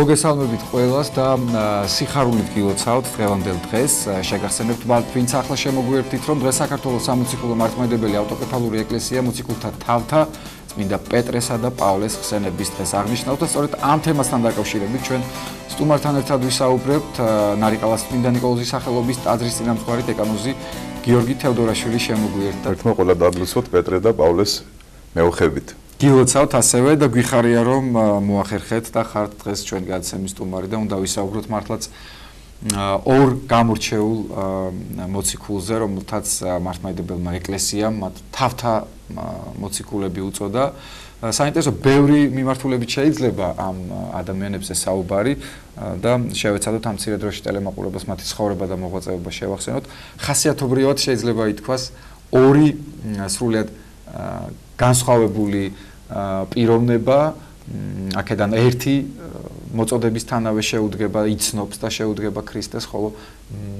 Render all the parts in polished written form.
მოგესალმებით ყველას და სიხარულით გილოცავთ დღევანდელ დღეს. შეგახსენებთ, ვინც ახლა შემოგვიერთდით, რომ დღეს საქართველოს სამოციქულო მართლმადიდებელი ავტოკეფალური ეკლესია მოციქულთა თავთა წმინდა პეტრესა და პავლეს ხსენების დღეს აღნიშნავს და სწორედ ამ თემასთან დაკავშირებით ჩვენ სტუმართან ერთად ვისაუბრებთ ნარიყალას წმინდა ნიკოლოზის სახელობის ტაძრის წინამძღვარი დეკანოზი გიორგი თევდორაშვილი შემოგვიერთდა. ერთმა ყველა დაგლოცოთ პეტრე და პავლეს მეუხებით. გილოცავთ ასევე და გვიხარია რომ მოახერხეთ და ხართ დღეს ჩვენ გადაცემის სტუმარი და უნდა ვისაუბროთ მართლაც ორ გამორჩეულ მოციქულზე, რომელთაც მართლმადიდებელმა ეკლესიამ მათ თავთა მოციქულები უწოდა. საინტერესო ბევრი მიმართულებით შეიძლება ამ ადამიანებზე საუბარი და შევეცადოთ ამ მცირე დროში ტელემაყურებელს მათი ცხოვრება და მოღვაწეობა შევახსენოთ. ხასიათობრივად შეიძლება ითქვას ორი სრულიად განსხვავებული პიროვნება, აქედან ერთი მოწოდებისთანავე შეუდგება, იცნობს და შეუდგება ქრისტეს, ხოლო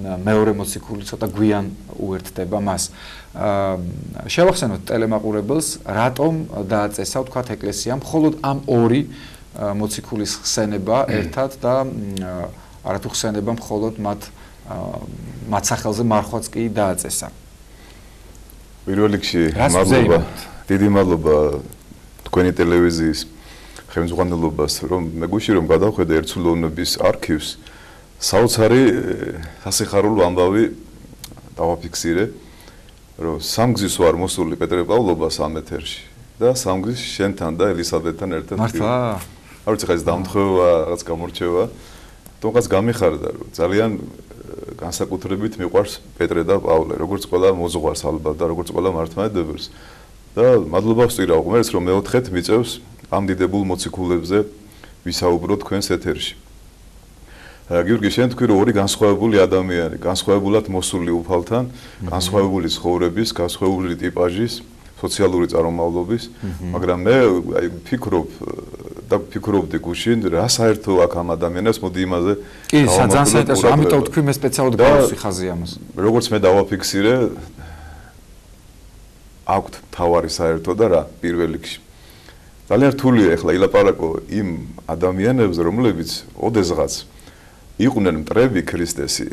მეორე მოციქული ცოტა გვიან უერთდება მას. შევახსენოთ ტელემაყურებელს, რატომ დააწესა ვთქვათ ეკლესიამ მხოლოდ ამ ორი მოციქულის ხსენება ერთად და არათუ ხსენება მხოლოდ მათ სახელზე მარხვაც კი დააწესა. პირველ რიგში მადლობა, დიდი მადლობა თქვენი ტელევიზიის ხელმძღვანელობას, რომ მეგუში რომ გადავხედე ერთსულოვნების არქივს, საოცარი სასიხარულო ამბავი დავაფიქსირე, რომ სამგზის ვარ მოსული პეტრე პავლობას ამ ეთერში და სამგზის შენთან და ელისაბედთან ერთად. მართლა? არ ვიცი ხა ეს დამთხევა, რაღაც გამორჩევა, თუმცა გამიხარდა, რომ ძალიან განსაკუთრებით მიყვარს პეტრე და პავლე, როგორც ყველა მოძღვარს ალბათ და როგორც ყველა მართლმადიდებელს. და მადლობა ვსტირა ღმერთს, რომ მეოთხეთ მიწევს ამ დიდებულ მოციქულებზე ვისაუბროთ თქვენს ეთერში. გიორგი, შენ თქვი, რომ ორი განსხვავებული ადამიანი, განსხვავებულად მოსული უფალთან, განსხვავებული ცხოვრების, განსხვავებული ტიპაჟის, სოციალური წარმომავლობის, მაგრამ მე ვფიქრობ და ვფიქრობდი გუშინ, რა საერთო აქვს ამ ადამიანებს, მოდი იმაზე. კი, ძალიან საინტერესო, ამიტომ თქვი მე სპეციალურად გავხაზი ამას. როგორც მე დავაფიქსირე, აქვთ თავარი საერთო და რა პირველ რიგში. ძალიან რთულია ახლა ილაპარაკო იმ ადამიანებზე, რომლებიც ოდესღაც იყვნენ მტრები ქრისტესი,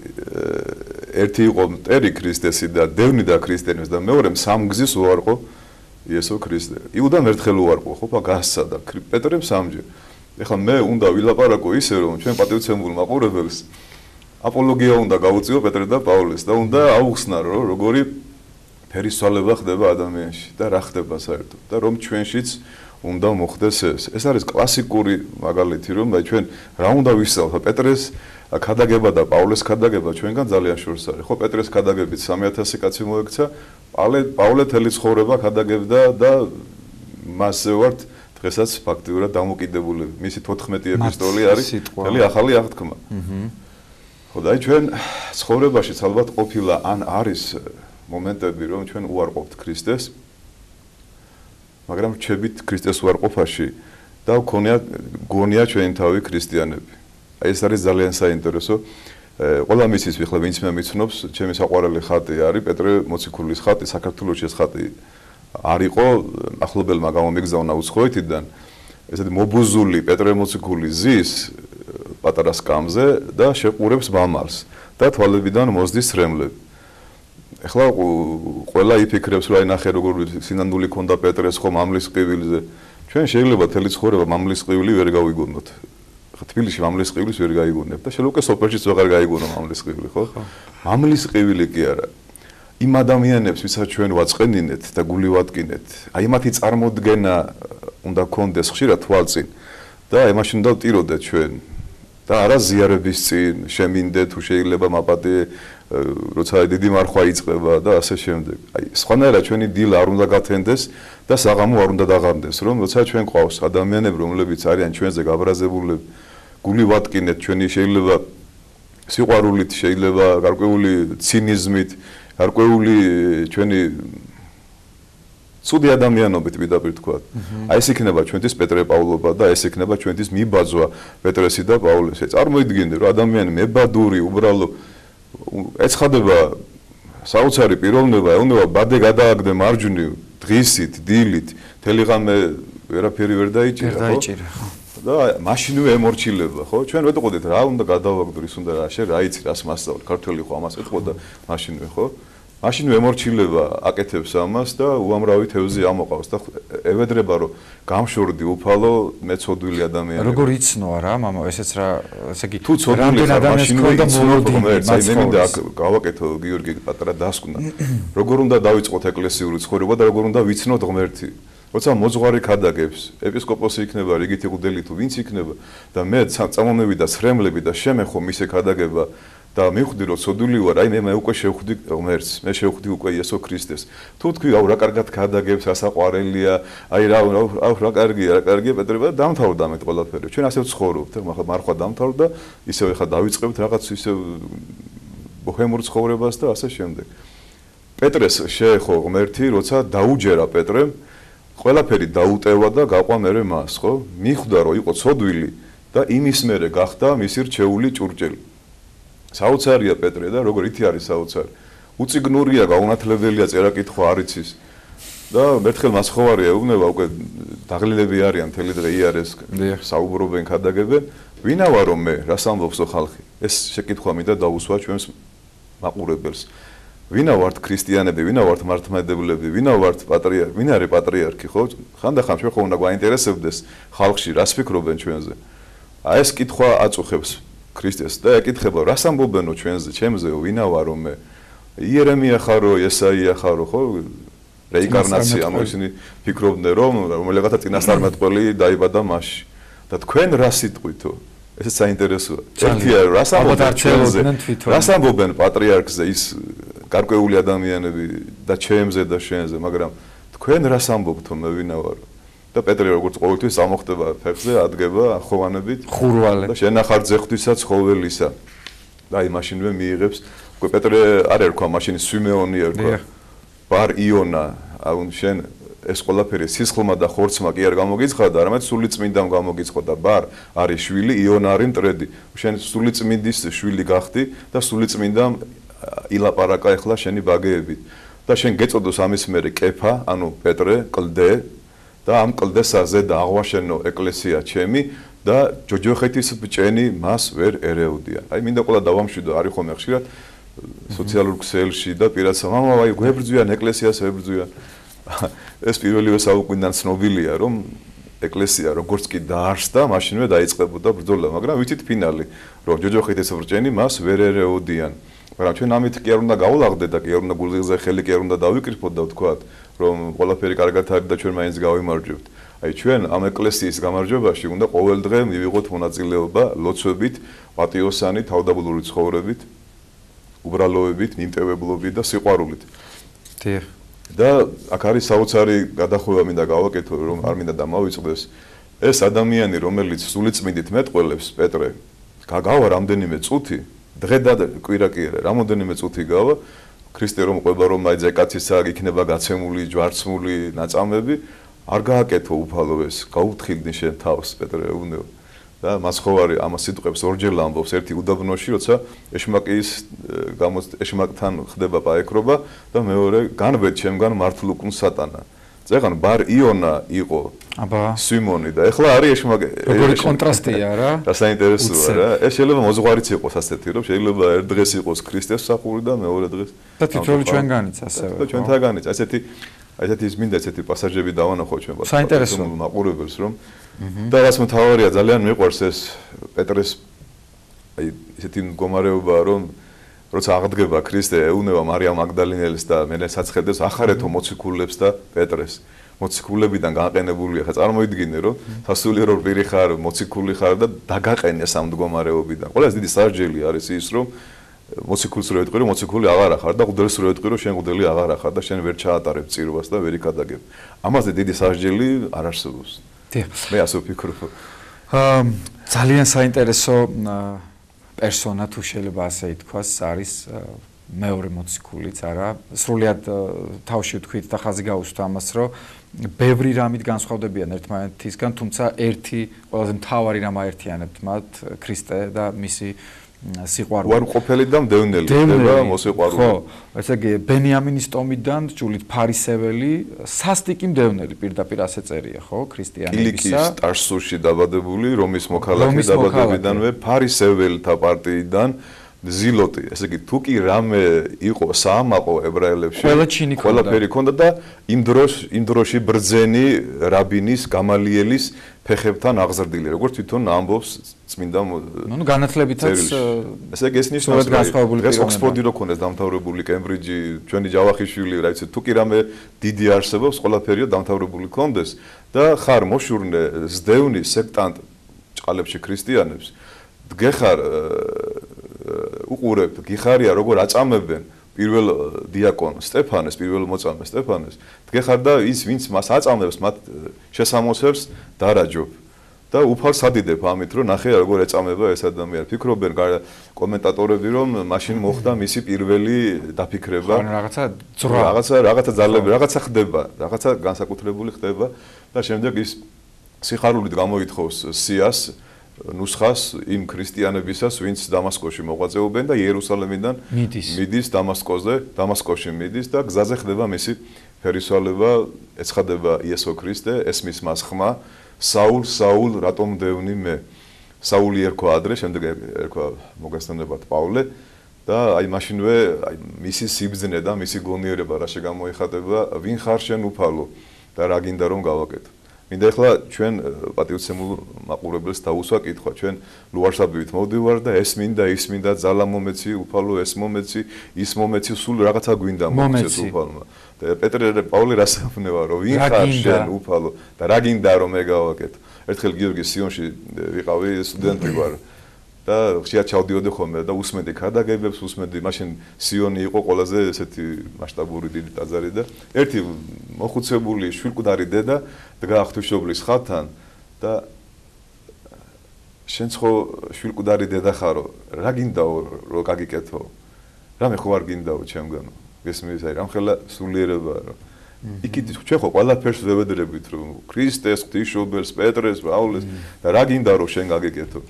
ერთი იყო მტერი ქრისტესი და დევნიდა ქრისტიანებს და მეორე სამგზის უარყო იესო ქრისტე. იუდამ ერთხელ უარყო, ხო, გასცა და პეტრემ სამჯერ. ახლა მე უნდა ვილაპარაკო ისე, რომ ჩვენ პატივცემულ მაყურებელს აპოლოგია უნდა გავუწიო პეტრე და პავლეს და უნდა აუხსნა, რომ როგორი ფერისცვალება ხდება ადამიანში და რა ხდება საერთოდ და რომ ჩვენშიც უნდა მოხდეს ეს. ეს არის კლასიკური მაგალითი, რომ ჩვენ რა უნდა ვისწავლოთ პეტრეს ქადაგება და პავლეს ქადაგება ჩვენგან ძალიან შორს არის. ხო, პეტრეს ქადაგებით 3000 კაცი მოექცა, პავლე თელი ცხოვრება ქადაგებდა და მასზე ვართ დღესაც ფაქტიურად დამოკიდებული. მისი 14 ეპისტოლე არის თელი ახალი აღთქმა. ხო, და ჩვენ ცხოვრებაშიც ალბათ ყოფილა ან არის მომენტები, რომ ჩვენ უარყოფთ ქრისტეს, მაგრამ რჩებით ქრისტეს უარყოფაში და გონია ჩვენი თავი ქრისტიანები. აი ეს არის ძალიან საინტერესო. ყველა მისის ვიხლა, ვინც მე მიცნობს, ჩემი საყვარელი ხატი არის პეტრე მოციქულის ხატი, საქართველოში ეს ხატი არ იყო, ახლობელმა გამომიგზავნა უცხოეთიდან. ესეთი მობუზული პეტრე მოციქული ზის პატარა სკამზე და შეყურებს მამალს და თვალებიდან მოსდის რემლები. ახლა ყველა იფიქრებს, რომ აი ნახე როგორ სინამდვილე ქონდა პეტრეს ხო მამლის ყივილზე. ჩვენ შეიძლება თელი ცხოვრება მამლის ყივილი ვერ გავიგონოთ. თბილისში მამლის ყივილს ვერ გაიგონებ და შეიძლება უკვე სოფელშიც ვეღარ გაიგონო მამლის ყივილი, ხო? მამლის ყივილი კი არა. იმ ადამიანებს, ვისაც ჩვენ ვაწყენინეთ და გული ვატკინეთ, აი მათი წარმოდგენა უნდა გქონდეს ხშირად თვალწინ და იმაში უნდა ვტიროდეთ ჩვენ. და არა ზიარების წინ შემინდე თუ შეიძლება მაპატე როცა დიდი მარხვა იწყება და ასე შემდეგ. აი სხვანაირად ჩვენი დილა არ უნდა გათენდეს და საღამო არ უნდა დაღამდეს, რომ როცა ჩვენ ყავს ადამიანები, რომლებიც არიან ჩვენზე გაბრაზებულები, გული ვატკინეთ ჩვენი შეიძლება სიყვარულით, შეიძლება გარკვეული ცინიზმით, გარკვეული ჩვენი ცუდი ადამიანობით მიდაპირ თქვა. აი ეს იქნება ჩვენთვის პეტრე პავლობა და ეს იქნება ჩვენთვის მიბაძვა პეტრესი და პავლეს. წარმოიდგინე რომ ადამიანი მებადური, უბრალო ეცხადება საოცარი პიროვნება, ეუბნება ბადე გადააგდე მარჯვნივ, დღისით, დილით, თელი ღამე ვერაფერი ვერ დაიჭირა, ხო? და მაშინვე ემორჩილება, ხო? ჩვენ ვეტყოდით რა უნდა გადავაგდო, ის უნდა რა შე რა იცი, რას მასწავლე, ქართველი ხო ამას ეტყოდა მაშინვე, ხო? მაშინვე ემორჩილება აკეთებს ამას და უამრავი თევზი ამოყავს და ევედრება რომ გამშორდი უფალო მეცოდვილი ადამიანები. როგორ იცნოა რა, მამა, ესეც რა, ესე იგი თუ ცოდვილი ხარ, მაშინვე იცნობ ღმერთს, აი მე მინდა გავაკეთო გიორგი პატარა დასკვნა. როგორ უნდა დავიწყოთ ეკლესიური ცხოვრება და როგორ უნდა ვიცნოთ ღმერთი. როცა მოძღვარი ქადაგებს, ეპისკოპოსი იქნება, რიგითი მღვდელი თუ ვინც იქნება და მე წამონები და სრემლები და შემეხო მისე ქადაგება და მივხვდი რომ ცოდვილი ვარ, აი მე უკვე შევხვდი ღმერთს, მე შევხვდი უკვე იესო ქრისტეს. თუ თქვი, აუ რა კარგად ქადაგებს, ასაყვარელია, აი რა კარგია პეტრე, დამთავრდა ამეთ ყველაფერი. ჩვენ ასე ვცხოვრობთ, მარხვა დამთავრდა, ისევ ხა დავიწყებთ რაღაც ისევ ბოჰემურ ცხოვრებას და ასე შემდეგ. პეტრეს შეეხო ღმერთი, როცა დაუჯერა პეტრემ, ყველაფერი დაუტევა და გაყვა მერე მას, ხო? მიხვდა რომ იყო ცოდვილი და იმის მერე გახდა მისი რჩეული ჭურჭელი. საოცარია პეტრე და როგორ ითი არის საოცარი. უციგნურია, გაუნათლებელია, წერა-კითხვა არ იცის. და მერთხელ მას ხოვარი ეუბნება, უკვე დაღლილები არიან მთელი დღე იარეს, საუბრობენ, ქადაგებენ. ვინა ვარო მე, რას ამბობსო ხალხი? ეს შეკითხვა მინდა დაუსვა ჩვენს მაყურებელს. ვინა ვართ ქრისტიანები, ვინა ვართ მართლმადიდებლები, ვინა ვართ პატრიარქი, ვინ არის პატრიარქი, ხო? ხანდახან ჩვენ ხო უნდა გვაინტერესებდეს ხალხში, რას ფიქრობენ ჩვენზე. აი ეს კითხვა აწუხებს ქრისტეს და ეკითხება, რას ამბობენო ჩვენზე, ჩემზეო, ვინა ვარო მე? იერემია ხარო, ესაია ხარო, ხო? რეინკარნაცია, ამ ისინი ფიქრობდნენ, რომ რომელიღათა წინასწარმეტყველი დაიბადა მასში. და თქვენ რა სიტყვითო? ესეც საინტერესოა. ერთია, რას ამბობენ ჩვენზე? რას ამბობენ პატრიარქზე ის გარკვეული ადამიანები და ჩემზე და შენზე, მაგრამ თქვენ რას ამბობთო, მე ვინა ვარო? და პეტრე როგორც ყოველთვის ამოხდება ფეხზე, ადგება ხოვანებით, ხურვალე და შენახარ ძეხვთვისა ცხოველისა. და აი მაშინვე მიიღებს, უკვე პეტრე არ ერქვა, მაშინ სვიმეონი ერქვა. ბარ იონა, აუ შენ ეს ყველაფერი სისხლმა და ხორცმა კი არ გამოგიცხადა, არამედ სულიწმინდამ გამოგიცხადა. ბარ არის შვილი, იონა არის მტრედი. შენ სულიწმინდის შვილი გახდი და სულიწმინდამ ილაპარაკა ეხლა შენი ბაგეებით. და შენ გეწოდოს ამის მერე კეფა, ანუ პეტრე, კლდე და ამ კლდესაზე და აღვაშენო ეკლესია ჩემი და ჯოჯოხეთის ბჭენი მას ვერ ერეოდია. აი მინდა ყველა დავამშვიდო, არის ხომ ხშირად სოციალურ ქსელში და პირადსა, მამა, აი გვებრძვიან ეკლესიას, ვებრძვიან. ეს პირველივე საუკუნიდან ცნობილია, რომ ეკლესია როგორც კი დაარსდა, მაშინვე დაიწყებოდა ბრძოლა, მაგრამ ვიცით ფინალი, რომ ჯოჯოხეთის ბჭენი მას ვერ ერეოდიან. მაგრამ ჩვენ ამით კი არ უნდა გავულაღდეთ და კი არ უნდა გულზე ხელი კი არ უნდა დავიკრიფოთ და ვთქვათ, რომ ყველაფერი კარგად არის და ჩვენ მაინც გავიმარჯვებთ. აი ჩვენ ამ ეკლესიის გამარჯვებაში უნდა ყოველ დღე მივიღოთ მონაწილეობა ლოცვებით, პატიოსანი, თავდაბლური ცხოვრებით, უბრალოებით, მიმტევებლობით და სიყვარულით. დიახ. და აქ არის საოცარი გადახვევა მინდა გავაკეთო, რომ არ მინდა დამავიწყდეს. ეს ადამიანი, რომელიც სულიწმინდით მეტყველებს, პეტრე, გავა რამდენიმე წუთი, დღე და კვირა კი არა, რამოდენიმე წუთი გავა, ქრისტე რომ ყვება რომ აი ზეკაცისა იქნება გაცემული, ჯვარცმული ნაწამები, არ გააკეთო უფალო ეს, გაუთხილდი შენ თავს, პეტრე, უნდეო. და მას ხოვარი ამას სიტყვებს ორჯერ ამბობს, ერთი უდაბნოში, როცა ეშმაკთან ხდება პაექრობა და მეორე განვედ ჩემგან მართლ უკუნ სატანა. წეგან ბარ იონა იყო სვიმონი და ეხლა არის ეშმაკი. როგორი კონტრასტია რა? რა საინტერესოა რა. ეს შეიძლება მოძღვარიც იყოს ასეთი, რომ შეიძლება ერთ დღეს იყოს ქრისტეს მსახური და მეორე დღეს და თითოეული ჩვენგანიც ასევე. და ჩვენთაგანიც ასეთი ის მინდა ესეთი პასაჟები დავანახო ჩვენ მაყურებელს, რომ და რაც მთავარია, ძალიან მიყვარს ეს პეტრეს აი ესეთი მდგომარეობა, რომ როცა აღდგება ქრისტე, ეუნება მარიამ მაგდალინელს და მერე საცხედებს ახარეთო მოციქულებს და პეტრეს. მოციქულებიდან გაყენებულია, ხა წარმოიდგინე, რომ სასულიერო პირი ხარ, მოციქული ხარ და დაგაყენეს ამ მდგომარეობიდან. ყველას დიდი სასჯელი არის ის, რომ მოციქულს რო ეტყვი, რომ მოციქული აღარ ახარ და მღვდელს რო ეტყვი, რომ შენ მღვდელი აღარ ახარ და შენ ვერ ჩაატარებ წირვას და ვერ იქადაგებ. ამაზე დიდი სასჯელი არ არსებობს. მე ასე ვფიქრობ. ძალიან საინტერესო პერსონა თუ შეიძლება ასე ითქვას, არის მეორე მოციქულიც, არა? სრულიად თავში ვთქვით და ხაზი გაუსვთ ამას, რომ ბევრი რამით განსხვავდებიან ერთმანეთისგან, თუმცა ერთი ყველაზე მთავარი რამ აერთიანებთ მათ ქრისტე და მისი სიყვარული. უარყოფელი და მდევნელი ხდება მოსიყვარული. ხო, ესე იგი ბენიამინის ტომიდან ჯულით ფარისეველი, სასტიკი მდევნელი პირდაპირ ასე წერია, ხო, ქრისტიანებისა. კილიკის ტარსუსში დაბადებული რომის მოქალაქე დაბადებიდანვე ფარისეველთა პარტიიდან ზილოტი, ესე იგი თუ კი რამე იყო საამაყო ებრაელებში, ყველაფერი ქონდა და იმ დროში ბრძენი რაბინის გამალიელის ფეხებთან აღზრდილი, როგორც თვითონ ამბობს წმინდა განათლებითაც ესე იგი ეს ნიშნავს დღეს ოქსფორდი რო ქონდეს დამთავრებული კემბრიჯი, ჩვენი ჯავახიშვილი, რა იცი, თუ კი რამე დიდი არსებობს, ყველაფერია დამთავრებული ქონდეს და ხარ მოშურნე ზდევნი სექტანტ ჭყალებში ქრისტიანებს, დგეხარ უყურებ, გიხარია როგორ აწამებენ პირველ დიაკონ სტეფანეს, პირველ მოწამე სტეფანეს, დგეხარ და ის ვინც მას აწამებს, მათ შესამოსებს დარაჯობ და უფალს ადიდებ ამით, რომ ნახე როგორ ეწამება ეს ადამიანი. ფიქრობენ კომენტატორები, რომ მაშინ მოხდა მისი პირველი დაფიქრება, რაღაცა ძრა, რაღაცა ძალები, რაღაცა ხდება, რაღაცა განსაკუთრებული ხდება და შემდეგ ის სიხარულით გამოითხოვს სიას ნუსხას იმ ქრისტიანებისას, ვინც დამასკოში მოღვაწეობენ და იერუსალემიდან მიდის დამასკოში მიდის და გზაზე ხდება მისი ფერისვალება, ეცხადება იესო ქრისტე, ესმის მას ხმა, საულ, რატომ მდევნი მე? საული ერქვა ადრე, შემდეგ ერქვა მოგესწრებათ პავლე და აი მაშინვე მისი სიბრძნე და მისი გონიერება რა შეგამოიხატება, ვინ ხარ შენ უფალო და რა გინდა რომ გავაკეთო? მინდა ახლა ჩვენ პატივცემულ მაყურებელს დაუსვა კითხვა, ჩვენ ლუარსაბივით მოვდივარ და ეს მინდა, ის მინდა, ძალა მომეცი, უფალო ეს მომეცი, ის მომეცი, სულ რაღაცა გვინდა მომეცეს უფალმა. და პეტრე პავლე რას აფუნება, რომ ვინ ხარ შენ უფალო და რა გინდა რომ მე გავაკეთო? ერთხელ გიორგი სიონში ვიყავი, სტუდენტი ვარ და ხშირად ჩავდიოდი ხოლმე და უსმენდი ქადაგებებს, უსმენდი, მაშინ სიონი იყო ყველაზე ესეთი მასშტაბური დიდი ტაძარი და ერთი მოხუცებული შვილკვდარი დედა დგა ღვთისმშობლის ხატთან და შენ ხო შვილკვდარი დედა ხარო, რა გინდაო რომ გაგიკეთო? რამე ხო არ გინდაო ჩემგანო? გესმის აი რამხელა სულიერება რომ იქით ჩვენ ხო ყველაფერს ვევედრებით რომ ქრისტეს, ღვთისმშობელს, პეტრეს, პავლეს და რა გინდა რომ შენ გაგიკეთო?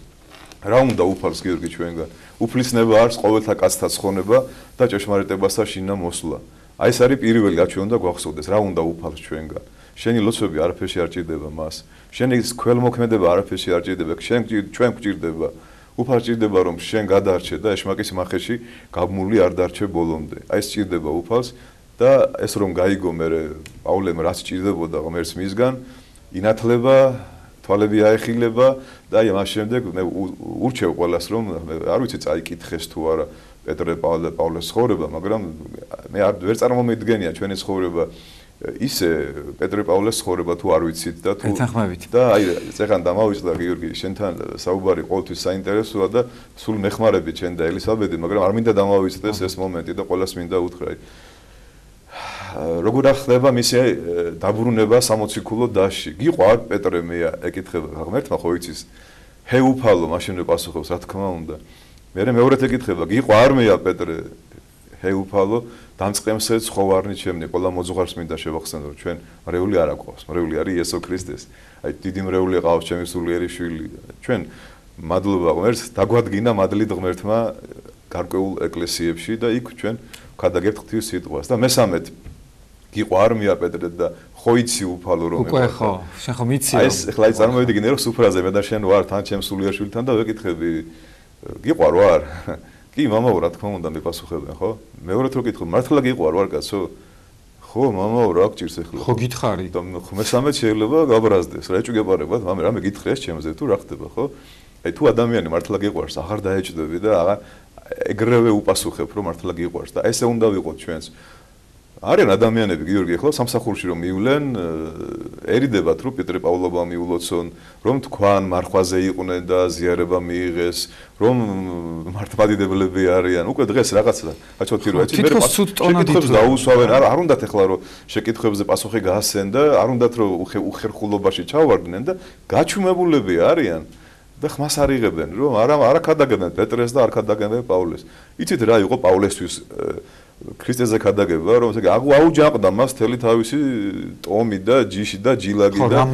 რა უნდა უფალს გიორგი ჩვენგან? უფლისნება არის ყოველთა კაცთა ცხონება და ჭეშმარიტებასთან შინა მოსვლა. აი ეს არის პირველი, რაც ჩვენ უნდა გვახსოვდეს, რა უნდა უფალს ჩვენგან? შენი ლოცვები არაფერში არ ჭირდება მას. შენი ქველმოქმედება არაფერში არ ჭირდება, ჩვენ გვჭირდება. უფალს ჭირდება რომ შენ გადარჩე და ეშმაკის მახეში გაბმული არ დარჩე ბოლომდე. აი ეს ჭირდება უფალს და ეს რომ გაიგო მე პავლემ რაც ჭირდებოდა ღმერთს მისგან, ინათლება თვალები აეხილება და აი მას შემდეგ მე ურჩევ ყველას რომ არ ვიცი წაიკითხეს თუ არა პეტრე პავლეს ცხოვრება, მაგრამ მე ვერ წარმომიდგენია ჩვენი ცხოვრება ისე პეტრე პავლეს ცხოვრება თუ არ ვიცით და თუ და აი წეგან დამავიწყდა გიორგი შენთან საუბარი ყოველთვის საინტერესოა და სულ მეხმარები ჩვენ და ელისაბედი, მაგრამ არ მინდა დამავიწყდეს ეს მომენტი და ყველას მინდა უთხრა როგორ ახდება მისი დაბრუნება 60 კილო დასში. გიყვარ პეტრე მე ეკითხება ღმერთმა ხო იცის ჰე უფალო მაშინვე პასუხობს რა თქმა უნდა. მე მეორედ ეკითხება გიყვარ მეა პეტრე ჰე უფალო დამწყემსე ცხოვარნი ჩემნი ყველა მოძღვარს მინდა შევახსენო რომ ჩვენ მრეული არ აკვავს, მრეული არის იესო ქრისტეს. აი დიდი მრეული ყავს ჩემი სულიერი შვილი. ჩვენ მადლობა ღმერთს დაგვადგინა მადლით ღმერთმა გარკვეულ ეკლესიებში და იქ ჩვენ ვქადაგებთ ღვთის სიტყვას და მესამედ გიყვარ მეა პეტრე და ხო იცი უფალო რომ უკვე ხო შენ ხო მიცი რომ აი ეს ახლა წარმოვიდგინე რომ სუფრაზე მე და შენ ვარ თან ჩემ სულიერ შვილთან და ვეკითხები გიყვარ ვარ კი მამაო რა თქმა უნდა მიპასუხებენ ხო მეორედ რო კითხო მართლა გიყვარ ვარ კაცო ხო მამაო რა გჭირს ახლა ხო გითხარი და მესამედ შეიძლება გაბრაზდეს რა ეჭვგებარებად მამე რამე გითხრეს ჩემზე თუ რა ხდება ხო აი თუ ადამიანი მართლა გიყვარს აღარ დაეჭდები და აღარ ეგრევე უპასუხებ რომ მართლა გიყვარს და ესე უნდა ვიყოთ ჩვენს არიან ადამიანები გიორგი ახლა სამსახურში რომ მივლენ ერიდებათ რომ პეტრე პავლობა მიულოცონ რომ თქვან მარხვაზე იყვნენ და ზიარება მიიღეს რომ მართლმადიდებლები არიან უკვე დღეს რაღაცა აჩოთი რომ ეცი მე შეკითხვებს დაუსვავენ არ უნდათ ახლა რომ შეკითხვებზე პასუხი გაასცენ და არ უნდათ რომ უხერხულობაში ჩავარდნენ და გაჩუმებულები არიან და ხმას არ იღებენ რომ არა ქადაგებენ პეტრეს და არ ქადაგებენ პავლეს იცით რა იყო პავლესთვის ქრისტეზე ქადაგება რომ ესე აუჯანყდა მას თელი თავისი ტომი და ჯიში და ჯილაგი და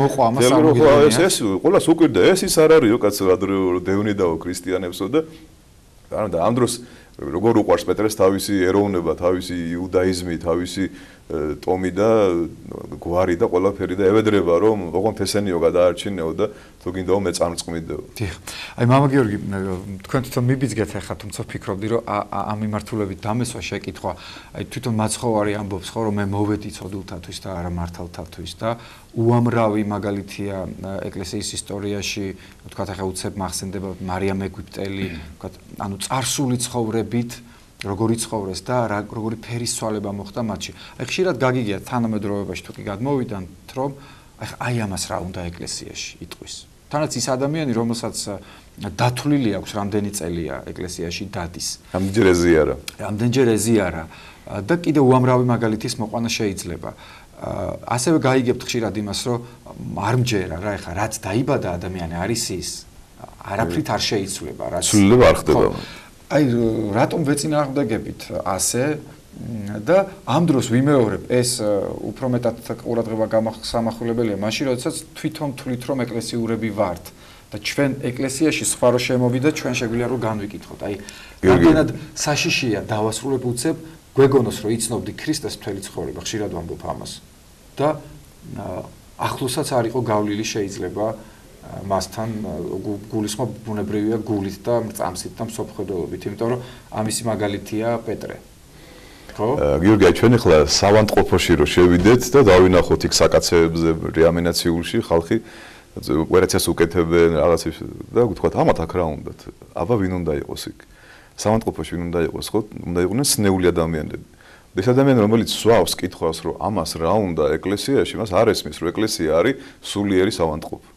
ეს ყველას უკვირდა ეს ის არ არისო კაცო ადრე დევნიდაო ქრისტიანებსო და ანუ და ამ დროს როგორ უყვარს პეტრეს თავისი ეროვნება, თავისი იუდაიზმი, თავისი ტომი და გვარი და ყველაფერი და ევედრება რომ ოღონდ ესენიო გადაარჩინეო და თუ გინდაო მე წამწყვიდეო. დიახ. აი მამა გიორგი, თქვენ თვითონ მიბიძგეთ ახლა, თუმცა ვფიქრობდი რომ ამ მიმართულებით დამესვა შეკითხვა, აი თვითონ მაცხოვარი ამბობს ხო რომ მე მოვედი ცოდულთათვის და არა მართალთათვის და უამრავი მაგალითია ეკლესიის ისტორიაში, თქვათ ახლა უცებ მახსენდება მარიამ ეგვიპტელი, თქვათ ანუ წარსული ცხოვრებით როგორი ცხოვრეს და როგორი ფერის ცვალება მოხდა მათში. აი ხშირად გაგიგია თანამედროვეობაში თუ კი გადმოვიდანთ რომ აი ამას რა უნდა ეკლესიაში იტყვის. თანაც ის ადამიანი რომელსაც დათვლილი აქვს რამდენი წელია ეკლესიაში დადის. რამდენჯერ ეზიარა და კიდე უამრავი მაგალითის მოყვანა შეიძლება. ასევე გაიგებთ ხშირად იმას რომ არ მჯერა რა ეხა რაც დაიბადა ადამიანი არის ის არაფრით არ შეიცვლება რაც სულელება არ ხდება. აი რატომ ვეწინააღმდეგებით ასე და ამ დროს ვიმეორებ ეს უფრო მეტად ყურადღება გამახსამახულებელია მაშინ როდესაც თვითონ თვლით რომ ეკლესიურები ვართ და ჩვენ ეკლესიაში სხვა რო შემოვიდა ჩვენ შეგვიძლია რომ განვიკითხოთ აი რამდენად საშიშია დავასრულებ უცებ გვეგონოს რომ იცნობდი ქრისტეს მთელი ცხოვრება ხშირად ვამბობ ამას და ახლოსაც არ იყო გავლილი შეიძლება მასთან გულისხმობ ბუნებრივია გულით და მრწამსით და მსოფლმხედველობით, იმიტომ რომ ამისი მაგალითია პეტრე. ხო? გიორგი, ჩვენ ახლა სავანტყოფოში რო შევიდეთ და დავინახოთ იქ საკაცებზე რეანიმაციულში ხალხი ოპერაციას უკეთებენ რაღაცის და გთქვათ ამათ აქ რა უნდათ? აბა ვინ უნდა იყოს იქ? სავანტყოფოში ვინ უნდა იყოს, ხო? უნდა იყვნენ სნეული ადამიანები. ეს ადამიანი რომელიც სვავს კითხვას რომ ამას რა უნდა ეკლესიაში, მას არ ესმის რომ ეკლესია არის სულიერი სავანტყოფო.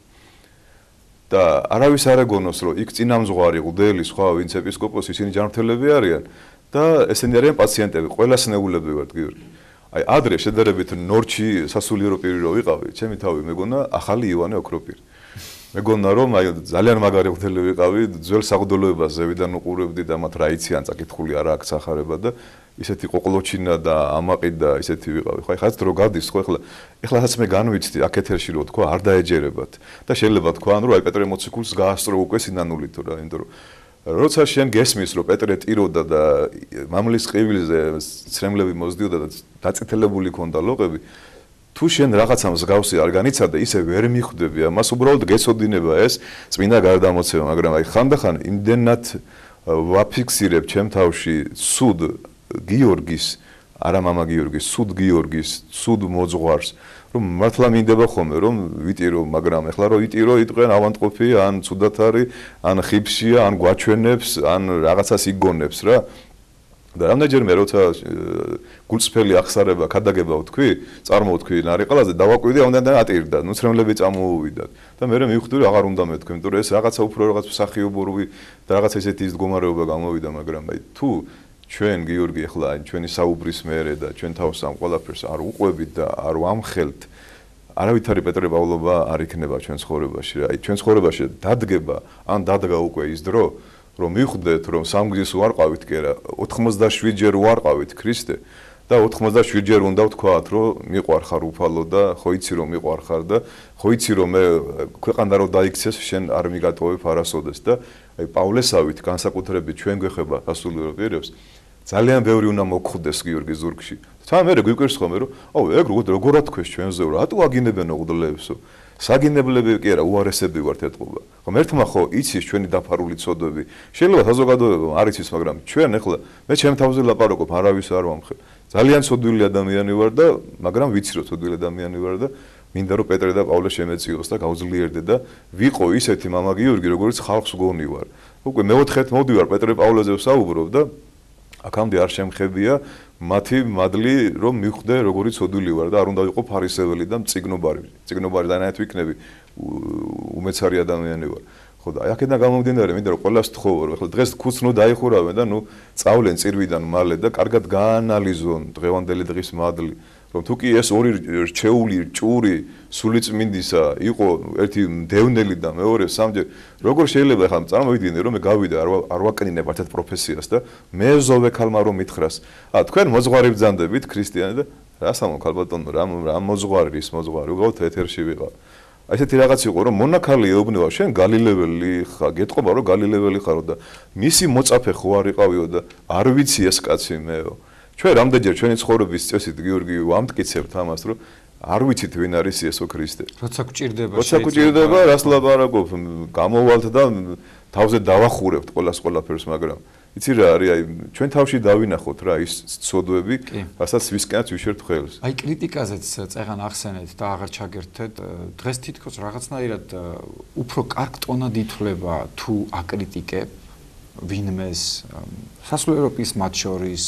და არავის არ ეგონოს რომ იქ წინამძღვარი ყდელი სხვა ვინც ეპისკოპოსი ისინი ჯანმრთელები არიან და ესენი არიან პაციენტები ყველა სნეულები ვართ გიორგი აი ადრე შედარებით ნორჩი სასულიერო პირი რო ვიყავი ჩემი თავი მეგონა ახალი ივანე ოქროპირი მეგონა რომ აი ძალიან მაგარი ყდელი ვიყავი ძველ საყდოლოებას ზევიდან უყურებდი და მათ რა იციან წაკითხული არა აქ სახარება და ისეთი ყოყლოჩინა და ამაყი და ისეთი ვიყავი ხო ეხლა დრო გადის ხო ეხლასაც მე განვიცდი აქ ეთერში რო თქვა არ დაეჯერებათ და შეიძლება თქვან რომ აი პეტრე მოციქულს გაასწრო უკვე სინანულით რა იმიტომ რომ როცა შენ გესმის რომ პეტრე ტიროდა და მამლის ყივილზე ცრემლები მოძდიოდა და დაწითელებული ქონდა ლოყები თუ შენ რაღაცა მსგავსი არ განიცადე ისე ვერ მიხვდები ამას უბრალოდ გეცოდინება ეს წმინდა გარდამოცემა მაგრამ აი ხანდახან იმდენად ვაფიქსირებ ჩემ თავში სუდ გიორგის არა მამა გიორგის სუდ გიორგის სუდ მოძღვარს რომ მართლა მინდება ხოლმე რომ ვიტირო მაგრამ ეხლა რომ ვიტირო იტყვენ ავანტყოფი ან ცუდად არის ან ხიფშია ან გვაჩვენებს ან რაღაცას იგონებს რა და რამდენჯერმე როცა გულწრფელი ახსარება ქადაგება ვთქვი წარმოვთქვი ნარიყალაზე დავაკვირდი ამდენად ატირდა ნუ ცრემლები წამოუვიდათ და მე მივხვდი რომ აღარ უნდა მეთქვი იმიტომ რომ ეს რაღაცა უფრო რაღაც მსახიობური და რაღაცა ისეთი ის მდგომარეობა გამოვიდა მაგრამ აი თუ ჩვენ გიორგი ახლა ჩვენი საუბრის მერე და ჩვენ თავს ამ ყველაფერს არ უყვებით და არ ვამხელთ არავითარი პეტრე პავლობა არ იქნება ჩვენ ცხოვრებაში რა აი ჩვენ ცხოვრებაში დადგება ან დადგა უკვე ის დრო რომ მივხვდეთ რომ სამგზის უარყავით კი არა 87 ჯერ უარყავით ქრისტე და 87 ჯერ უნდა ვთქვათ რომ მიყვარხარ უფალო და ხო იცი რომ მიყვარხარ და ხო იცი რომ მე ქვეყანა რო დაიქცეს შენ არ მიგატოვებ არასოდეს და აი პავლესავით განსაკუთრებით ჩვენ გვეხება სასულიერო პირებს ძალიან ბევრი უნდა მოგხვდეს გიორგი ზურგში. თან მე გვიკვირს ხოლმე რომ აუ ეგ როგორ თქვეს ჩვენზე რატო აგინებენ უღდლებსო საგინებლები კი არა უარესები ვართ ეთყობა. ხომ ერთმა ხო იცის ჩვენი დაფარული ცოდვები. შეიძლება საზოგადოება არ იცის მაგრამ ჩვენ ახლა მე ჩემ თავზე ლაპარაკობ არავის არ ვამხელ. ძალიან ცოდვილი ადამიანი ვარ და მაგრამ ვიცი რომ ცოდვილი ადამიანი ვარ და მინდა რომ პეტრე და პავლე შემეწიოს და გავძლიერდე და ვიყო ისეთი მამა გიორგი როგორც ხალხს გონი ვარ. უკვე მეოთხეთ მოდივარ პეტრე პავლეზე ვსაუბრობ და აქამდე არ შემხებია მათი მადლი რომ მივხვდე როგორი ცოდვილი ვარ და არ უნდა ვიყო ფარისეველი და მწიგნობარი დანაით ვიქნები უმეცარი ადამიანი ვარ ხო და აქედან გამომდინარე მინდა რომ ყველას თხოვო რომ ახლა დღეს ქუცნო დაიხურავენ და ნუ წავლენ წირვიდან მალე და კარგად გაანალიზონ დღევანდელი დღის მადლი რომ თუ კი ეს ორი რჩეული ჭური სულიწმინდისა იყო ერთი მდევნელი და მეორე სამჯერ როგორ შეიძლება ახლა წარმოვიდგინე რომ მე გავიდე არ ვაკნინებ ერთად პროფესიას და მე ზოვე ქალმა რომ მითხრას თქვენ მოძღვარი ბრძანდებით ქრისტიანი და რას ამო ქალბატონო რა მოძღვარი ის მოძღვარი უბრალოდ ეთერში ვიყავ აი ესეთი რაღაც იყო, რომ მონაქალი ეუბნება, შენ გალილეველი ხარ, გეტყობა რომ გალილეველი ხარო და მისი მოწაფე ხო არ იყავიო და არ ვიცი ეს კაცი მეო. ჩვენ რამდენჯერ ჩვენი ცხოვრების წესით გიორგი ვამტკიცებთ ამას, რომ არ ვიცით ვინ არის იესო ქრისტე. როცა გვჭირდება, რას ლაპარაკობ, გამოვალთ და თავზე დავახურებთ ყველაფერს, მაგრამ იცი რა არის, აი ჩვენ თავში დავინახოთ რა ის ცოდვები, რასაც ვისკენაც ვიშერთ ხელს. აი კრიტიკაზეც წეღან ახსენეთ და აღარ ჩაგერთეთ, დღეს თითქოს რაღაცნაირად უფრო კარგ ტონად ითვლება თუ აკრიტიკებ ვინმეს სასულიერო პირს მათ შორის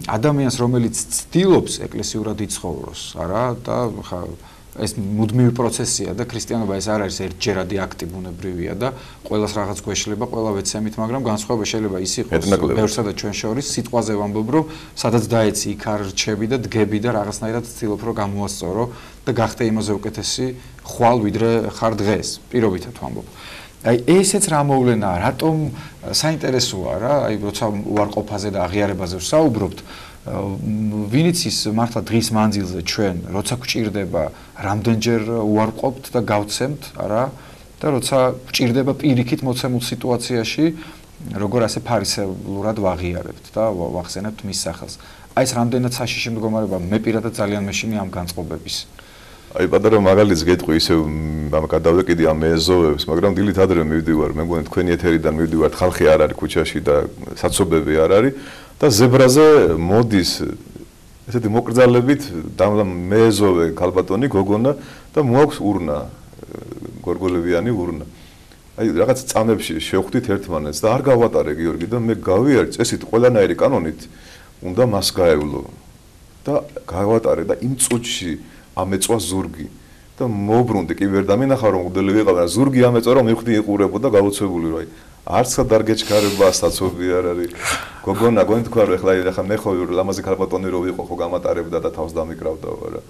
ადამიანს, რომელიც ცდილობს ეკლესიურად იცხოვროს, არა და ხა ეს მუდმივი პროცესია და ქრისტიანობა ეს არ არის ერთჯერადი აქტი ბუნებრივია და ყველას რაღაც გვეშლება, ყველა ვეცემით, მაგრამ განსხვავება შეიძლება ის იყოს ბევრსა და ჩვენ შორის სიტყვაზე ვამბობ, რომ სადაც დაეცი იქ არ რჩები და დგები და რაღაცნაირად ცდილობ რომ გამოასწორო და გახდე იმაზე უკეთესი ხვალ ვიდრე ხარ დღეს, პირობითად ვამბობ. აი ესეც რა მოვლენაა, რატომ საინტერესოა რა, აი როცა უარყოფაზე და აღიარებაზე ვსაუბრობთ, ვინც ის მართლა დღის მანძილზე ჩვენ როცა გვჭირდება რამდენჯერ უარყოფთ და გავცემთ, არა? და როცა გვჭირდება პირიქით მოცემულ სიტუაციაში, როგორ ასე ფარისევლურად ვაღიარებთ და ვახსენებთ მის სახელს. აი ეს რამდენად საშიში მდგომარეობა მე პირადად ძალიან მეშინი ამ განწყობების. აი პატარა მაგალითს გეტყვი ისევ გადავეკიდი ამ ეზოვებს, მაგრამ დილით ადრე მივდივარ, მე მგონი თქვენი ეთერიდან მივდივართ, ხალხი არ არის ქუჩაში და საცობები არ არის და ზებრაზე მოდის ესეთი მოკრძალებით მეეზოვე ქალბატონი გოგონა და მოაქვს ურნა, გორგოლებიანი ურნა. აი რაღაც წამებში შევხვდით ერთმანეთს და არ გავატარე გიორგი და მე გავიარე წესით ყველანაირი კანონით უნდა მას გაევლო და გავატარე და იმ წუთში ამეწვა ზურგი და მოუბრუნდი კი ვერ დამინახა რომ უდელი ვიყავ და ზურგი ამეწვა რომ მივხვდი იყურებოდა გაუცებული რომ აი არცსა დარგეჩქარება საცობი არ არის გოგონა გონი თქვა რომ ეხლა მე ხო ლამაზი ქალბატონი რო ვიყო ხო გამატარებდა და თავს დამიკრავდა რა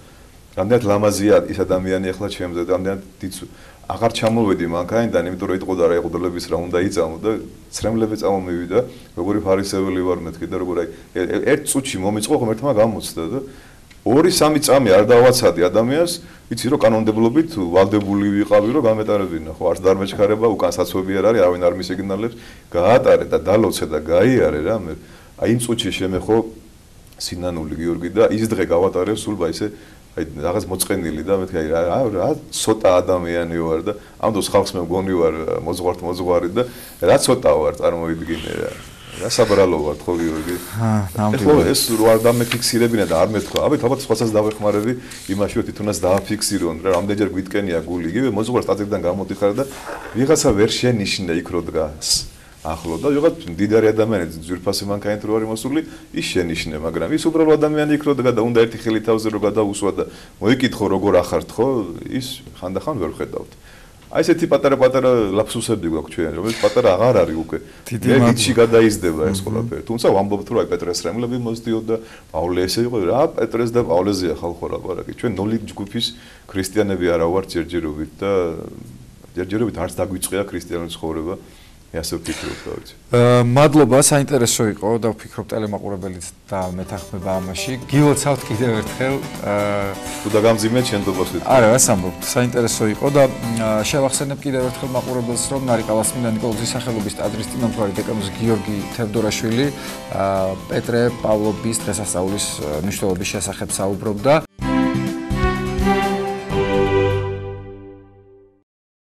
რამდენად ლამაზია ის ადამიანი ეხლა ჩემზე და რამდენად დიცუ აღარ ჩამოვედი მანქანიდან იმიტომ რომ იტყოდა რა ეყუდლების რა უნდა იწამო და ცრემლები წამომივიდა როგორი ფარისეველი ვარ მეთქი და როგორ აი ერთ წუთში მომიწყო ღმერთმა გამოცდა და 2-3 წამი არ დავაცადი ადამიანს, იცი რომ კანონმდებლობით ვალდებული ვიყავი რომ გამეტარებინა, ხო არც დარმეჩქარება, უკან საცობი არ არის, არავინ არ მისიგნალებს, გაატარე და დალოცე და გაიარე რა მე. აი იმ წუთში შემეხო სინანული გიორგი და ის დღე გავატარე სულ ისე აი რაღაც მოწყენილი და მეთქი აი რა ცოტა ადამიანი ვარ და ამ დროს ხალხს მე მგონი ვარ მოძღვარი და რა ცოტა ვარ წარმოიდგინე რა. რა საბრალო ვარ ხო გიორგი? ეხლა ეს რო არ დამეფიქსირებინა და არ მეთქვა, აბა თავად სხვასაც დავეხმარები იმაში რომ თვითონაც დააფიქსირონ რა რამდენჯერ გვიტკენია გული, იგივე მოძღვარს ტაძრიდან გამოდიხარ და ვიღაცა ვერ შენიშნა იქ რო დგას. ახლო და ვიღაც მდიდარი ადამიანი ძვირფასი მანქანით რო არის მოსული, ის შენიშნე, მაგრამ ის უბრალო ადამიანი იქ რო დგა და უნდა ერთი ხელი თავზე რო გადაუსვა და მოიკითხო როგორ ახართ ხო, ის ხანდახან ვერ ხედავთ. აი ესეთი პატარა ლაფსუსები გვაქვს ჩვენ, რომელიც პატარა აღარ არის უკვე. დიდში გადაიზრდება ეს ყველაფერი. თუმცა ვამბობთ რომ აი პეტრეს რემლები მოსდიოდა, პავლე ესე იყო რა, პეტრეს და პავლეზეა ხალხო ლაპარაკი. ჩვენ ნოლი ჯგუფის ქრისტიანები არა ვართ ჯერჯერობით და ჯერჯერობით არც დაგვიწყია ქრისტიანული ცხოვრება. მე ასე ვფიქრობ თავით. მადლობა, საინტერესო იყო და ვფიქრობ ტელემაყურებელიც და მეთანხმება ამაში. გილოცავთ კიდევ ერთხელ. თუ დაგამძიმეთ შენდობას ვიტყვი. არა, რას ამბობთ? საინტერესო იყო და შევახსენებ კიდევ ერთხელ მაყურებელს, რომ ნარიყალას წმინდა ნიკოლოზის სახელობის ტაძრის წინამძღვარი დეკანოზი გიორგი თევდორაშვილი პეტრე პავლობის დღესასწაულის მნიშვნელობის შესახებ საუბრობდა.